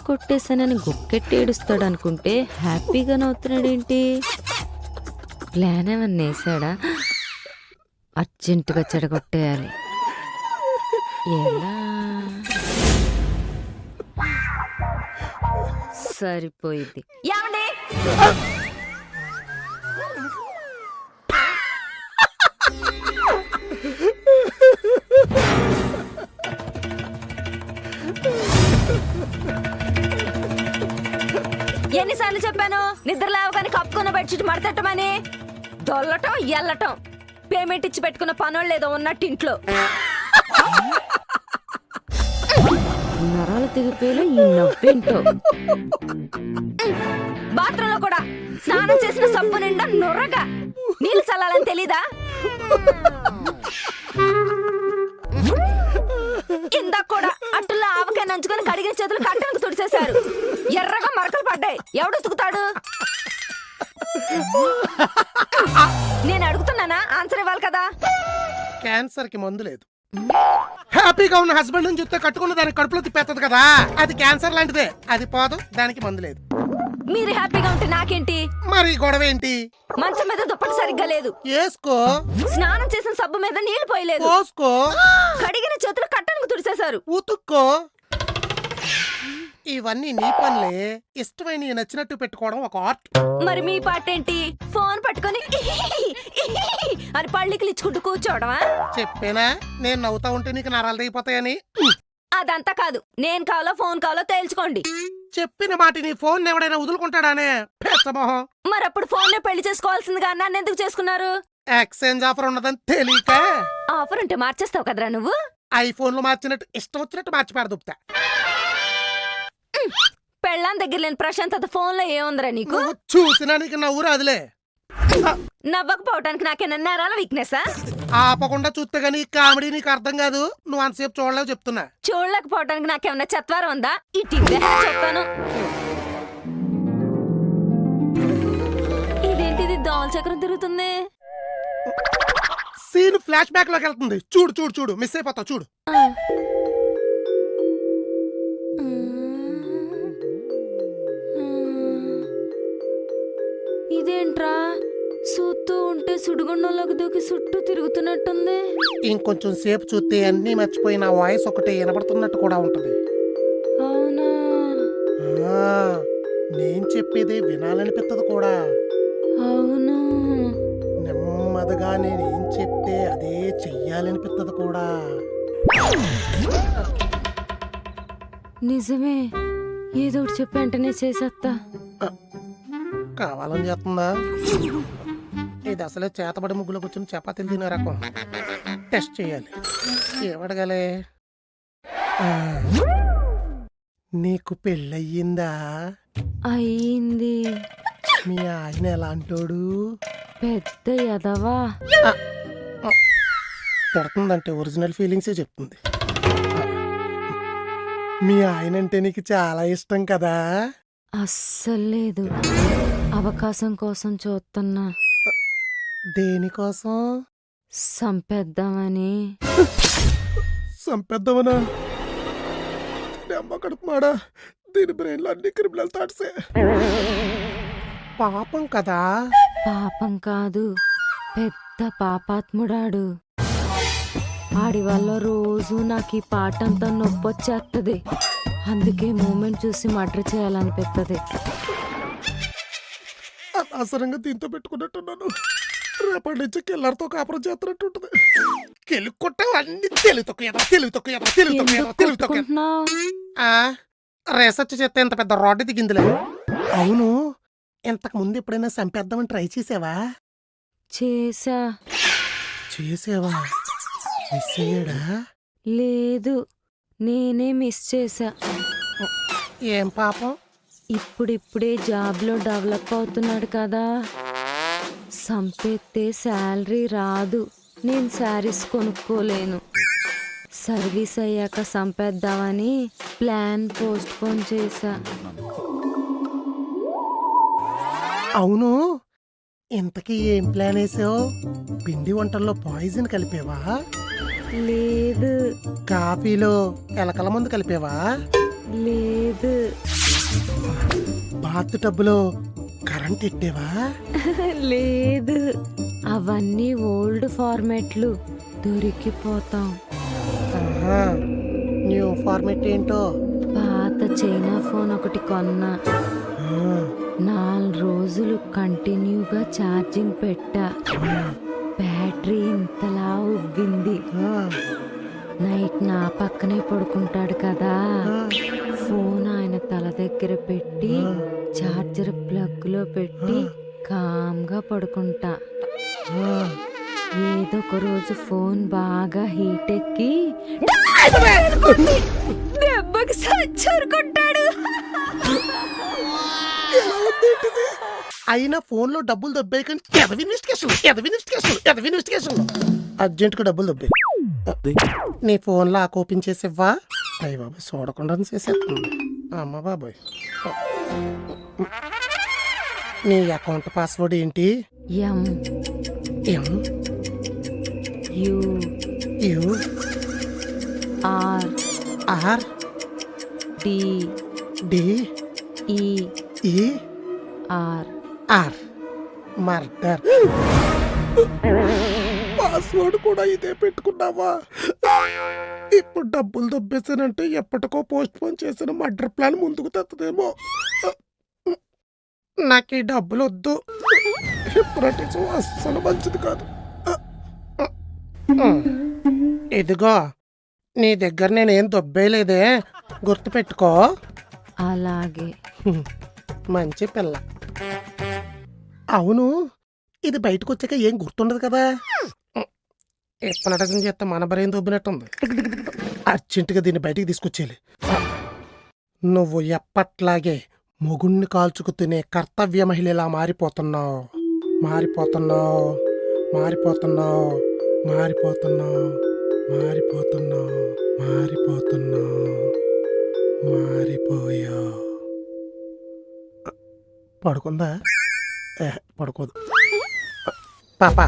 కొట్టేశానని గుక్కెట్టి ఏడుస్తాడు అనుకుంటే హ్యాపీగా నవ్వుతున్నాడేంటి? ప్లాన్ ఏమన్నా వేసాడా? అర్జెంటుగా చెడగొట్టేయాలి. ఎలా? సరిపోయింది. ఏమండి? ఎన్నిసార్లు చెప్పాను నిద్ర లేవగానే కప్పుకున్న బెడ్షీట్ మడతట్టమని? దొల్లటం ఎల్లటం, పేమెంట్ ఇచ్చి పెట్టుకున్న పనులు లేదో ఉన్నట్టు ఇంట్లో. నరాలు తెగిపోయేలా ఈ నవ్వేంటో. బాత్రూమ్ లో కూడా స్నానం చేసిన సబ్బు నిండా నొర్రగా నీళ్ళు చల్లాలని తెలీదా? ఇందాక కూడా అట్టుల్లో ఆవకాయ నంచుకొని కడిగిన చేతులు కట్టనికి తుడిచేశారు. ఎర్రగా మరకలు పడ్డాయి. ఎవడు ఉతుకుతాడు? నేను అడుగుతున్నానా? ఆన్సర్ ఇవ్వాలి కదా. క్యాన్సర్ కి మందు లేదు. హ్యాపీగా ఉన్న హస్బెండ్ నుంచి చూస్తే కట్టుకున్న దానికి కడుపులో తిప్పేస్తుంది కదా, అది క్యాన్సర్ లాంటిదే. అది పోదు, దానికి మందు లేదు. మీరు హ్యాపీగా ఉంటే నాకేంటి? మరి గొడవ ఏంటి? మంచం మీద దుప్పటి సరిగ్గా లేదు. వేసుకో. స్నానం చేసిన సబ్బు మీద నీళ్లు పోయలేదు. పోసుకో. కడిగిన చేతులు కట్టనికి తుడిచేశారు. ఉతుక్కో. ఇవన్నీ నీ పనులే. ఇష్టమైన నచ్చినట్టు పెట్టుకోవడం ఒక ఆర్ట్. మరి మీ పాట ఏంటి? ఫోన్ పట్టుకొని అని పళ్ళికి ఇచ్చుకుంటూ కూర్చోవడమా? చెప్పేనా నేను నవ్వుతా ఉంటే నీకు నరాలు తెగిపోతాయని? అదంతా కాదు. నేను కావాలో ఫోన్ కావాలో తేల్చుకోండి. చెప్పిన మాటిని ఫోన్ ఎవడైనా వదులుకుంటాడానే పెద్దమోహం. మరప్పుడు ఫోన్ పెళ్లి చేసుకోవాల్సిందిగా నన్ను ఎందుకు చేసుకున్నారు? ఎక్స్చేంజ్ ఆఫర్ ఉన్నదని తెలియక. ఆఫర్ ఉంటే మార్చేస్తావు కదరా నువ్వు. ఐఫోన్ లో మార్చినట్టు ఇష్టం వచ్చినట్టు మార్చి పారదుపుతా. పెళ్ళాం దగ్గర లేని ప్రశాంతత ఫోన్ లో ఏముందిరా నీకు? చూసినా నీకు నవ్వు రాదులే. నవ్వకపోవటానికి నాకేనా నరాల వీక్నెస్? ఆపకుండా చూస్తే గానీ కామెడీ నీకు అర్థం కాదు. నువ్వు అంతసేపు చూడలేవు చెప్తున్నా. చూడలేకపోవటానికి నాకేమన్నా చెత్వారం ఉందా? ఈ టీవీ చెప్తాను. ఇదేంటిది దోమల చక్రం తిరుగుతుంది? సీన్ ఫ్లాష్ బ్యాక్ లోకి వెళ్తుంది. చూడు చూడు చూడు, మిస్ అయిపోతావు చూడు. ఇదేంట్రా చూస్తూ ఉంటే సుడిగుండంలోకి దూకి చుట్టూ తిరుగుతున్నట్టుంది. ఇంకొంచెం సేపు చూస్తే అన్నీ మర్చిపోయి నా వాయిస్ ఒకటే వినబడుతున్నట్టు కూడా ఉంటది. అవునా? నేను చెప్పేది వినాలనిపిస్తుంది కూడా. అవును. నెమ్మదిగా నేనేం చెప్తే అదే చెయ్యాలనిపిస్తుంది కూడా. నిజమే. ఏదో ఒకటి చెప్పి వెంటనే చేసేస్తా. కావాలని చేస్తుందా? ఇది అసలే చేతబడి ముగ్గులో కూర్చొని చపాతీలు తినే రకం. టెస్ట్ చేయాలి. ఏమడగలే? నీకు పెళ్ళయ్యిందా? అయ్యింది. మీ ఆయన ఎలాంటోడు? పెద్ద యదవా. పెడుతుందంటే ఒరిజినల్ ఫీలింగ్సే చెప్తుంది. మీ ఆయన అంటే నీకు చాలా ఇష్టం కదా? అస్సలు లేదు. అవకాశం కోసం చూస్తున్నా. దేనికోసం? సంపేద్దామని. సంపేద్దామనా? కడుపుమాడా, దీని బ్రెయిన్లో అన్ని క్రిమినల్ థాట్సే. పాపం కదా? పాపం కాదు, పెద్ద పాపాత్ముడాడు. ఆడి వల్ల రోజు నాకు ఈ పాట అంతా నొప్పొచ్చేస్తుంది. అందుకే మూమెంట్ చూసి మర్డర్ చేయాలనిపిస్తుంది. అనవసరంగా దీంతో పెట్టుకున్నట్టున్నాను. రేపటి నుంచి కిల్లర్తో కాపురం చేస్తున్నట్టుంటది. కెలుక్కొట్టావు అన్ని రీసెర్చ్ చేస్తే ఇంత పెద్ద రాడ్ దిగిందిలే. అవును, ఇంతకు ముందు ఎప్పుడైనా చంపేద్దామని ట్రై చేసావా? చేసావా? మిస్ అయ్యాడా? లేదు, నేనే మిస్ చేశా. ఏం పాపం? ఇప్పుడిప్పుడే జాబ్లో డెవలప్ అవుతున్నాడు కదా. సంపేస్తే శాలరీ రాదు. నేను శారీస్ కొనుక్కోలేను. సర్వీస్ అయ్యాక సంపేద్దామని ప్లాన్ పోస్ట్ పోన్ చేశా. అవును, ఇంతకీ ఏం ప్లాన్ వేసావు? పిండి వంటల్లో పాయిజన్ కలిపేవా? లేదు. కాఫీలో ఎలకల మందు కలిపేవా? లేదు. బాత్ టబ్బులో కరెంట్ ఇట్టేవా? లేదు, అవన్నీ ఓల్డ్ ఫార్మాట్లు, దొరికిపోతాం. ఆహా, న్యూ ఫార్మెట్ ఏంటో? పాత చైనా ఫోన్ ఒకటి కొన్నా. ఆ, 4 రోజులు కంటిన్యూగా ఛార్జింగ్ పెట్టా. బ్యాటరీ ఇంతలా ఉబ్బింది. ఆ, నైట్ నా పక్కనే పడుకుంటాడు కదా, ఆ. ఫోన్ ఆయన తల దగ్గర పెట్టి చార్జర్ ప్లగ్ లో పెట్టి కామ్గా పడుకుంటా. ఏదో ఒక రోజు ఫోన్ బాగా హీట్ ఎక్కి దెబ్బకి సచ్చరుకుంటాడు. అయినా ఫోన్ లో డబ్బులు దొబ్బాయి కానీ అర్జెంట్ గా డబ్బులు దొబ్బాయి. నీ ఫోన్ లో ఓపెన్ చేసివ్వా? అయ్య బాబాయ్, చూడకుండా చేసేస్తుంది. అమ్మ బాబాయ్, నీ అకౌంట్ పాస్వర్డ్ ఏంటి? M M U U R R D D E E are. Are murder. Password కూడా ఇదే పెట్టుకున్నావా? ఇప్పుడు డబ్బులు దొబ్బేసానంటే ఎప్పటికో పోస్ట్ పోన్ చేసిన మర్డర్ ప్లాన్ ముందుకు తెత్తదేమో. నాకు ఈ డబ్బులు వద్దు. హిప్నటిజం అస్సలు మంచిది కాదు. ఇదిగో, నీ దగ్గర నేనేం దొబ్బేయలేదే, గుర్తుపెట్టుకో. అలాగే. మంచి పిల్ల. అవును, ఇది బయటకు వచ్చాక ఏం గుర్తుండదు కదా. హిప్నటిజం చేస్తే మన బ్రెయిన్ దొబ్బినట్టుంది. అర్జెంటుగా దీన్ని బయటికి తీసుకొచ్చేయాలి. నువ్వు ఎప్పట్లాగే మొగుణ్ణి కాల్చుకు తినే కర్తవ్య మహిళలా మారిపోతున్నావు. మారిపోతున్నావు మారిపోతున్నావు మారిపోతున్నావు మారిపోతున్నావు మారిపోతున్నావు మారిపోయావు. పడుకుందా? పడుకోదు. పాపా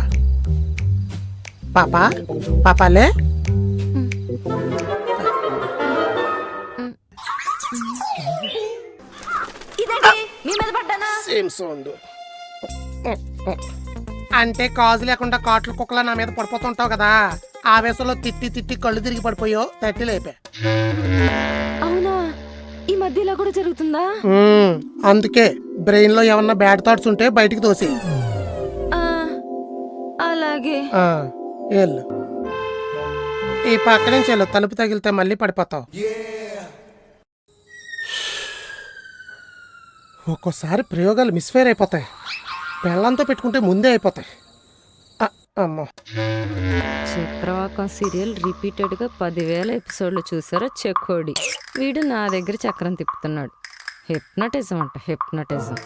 పాపా పాపాలే. ఇదేంటి మీ మీద పడ్డానా? Same sound. అంటే కాజు లేకుండా కాట్లు కుక్కలా నా మీద పడిపోతుంటావు కదా, ఆవేశంలో తిట్టి తిట్టి కళ్ళు తిరిగి పడిపోయావు. తట్టి లేపా. అవునా, ఈ మధ్య ఇలా కూడా జరుగుతుందా? అందుకే బ్రెయిన్ లో ఏమన్నా బ్యాడ్ థాట్స్ ఉంటే బయటికి తోసి. ఆ, అలాగే. వెళ్ళు, ఈ పక్క నుంచి వెళ్ళు. తలుపు తగిలితే మళ్ళీ పడిపోతావు. ఒక్కోసారి ప్రయోగాలు మిస్ఫైర్ అయిపోతాయి. పెళ్ళంతో పెట్టుకుంటే ముందే అయిపోతాయి. అమ్మో, చక్రవాకం సీరియల్ రిపీటెడ్ గా 10,000 ఎపిసోడ్లు చూసారా చెక్కోడి. వీడు నా దగ్గర చక్రం తిప్పుతున్నాడు. హిప్నటిజం అంట, హిప్నటిజం.